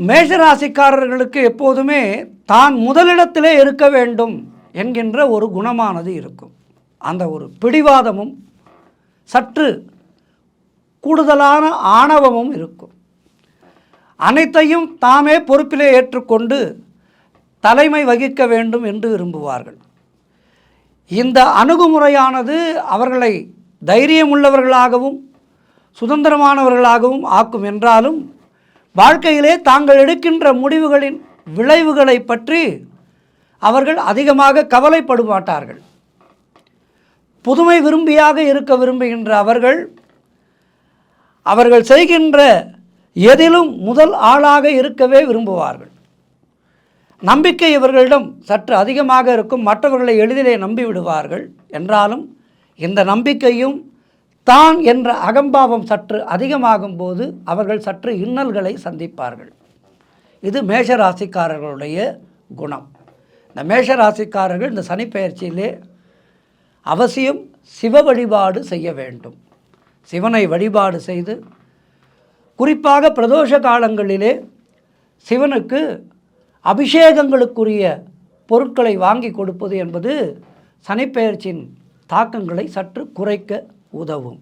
மேஷராசிக்காரர்களுக்கு எப்போதுமே தான் முதலிடத்திலே இருக்க வேண்டும் என்கின்ற ஒரு குணமானது இருக்கும். அந்த ஒரு பிடிவாதமும் சற்று கூடுதலான ஆணவமும் இருக்கும். அனைத்தையும் தாமே பொறுப்பிலே ஏற்றுக்கொண்டு தலைமை வகிக்க வேண்டும் என்று விரும்புவார்கள். இந்த அணுகுமுறையானது அவர்களை தைரியமுள்ளவர்களாகவும் சுதந்திரமானவர்களாகவும் ஆக்கும் என்றாலும் வாழ்க்கையிலே தாங்கள் எடுக்கின்ற முடிவுகளின் விளைவுகளை பற்றி அவர்கள் அதிகமாக கவலைப்பட மாட்டார்கள். புதுமை விரும்பியாக இருக்க விரும்புகின்ற அவர்கள் செய்கின்ற எதிலும் முதல் ஆளாக இருக்கவே விரும்புவார்கள். நம்பிக்கை இவர்களிடம் சற்று அதிகமாக இருக்கும். மற்றவர்களை எளிதிலே நம்பிவிடுவார்கள். என்றாலும் இந்த நம்பிக்கையும் தான் என்ற அகம்பாவம் சற்று அதிகமாகும் போது அவர்கள் சற்று இன்னல்களை சந்திப்பார்கள். இது மேஷராசிக்காரர்களுடைய குணம். இந்த மேஷராசிக்காரர்கள் இந்த சனிப்பெயர்ச்சியிலே அவசியம் சிவ வழிபாடு செய்ய வேண்டும். சிவனை வழிபாடு செய்து குறிப்பாக பிரதோஷ காலங்களிலே சிவனுக்கு அபிஷேகங்களுக்குரிய பொருட்களை வாங்கி கொடுப்பது என்பது சனிப்பெயர்ச்சியின் தாக்கங்களை சற்று குறைக்க உதவும்.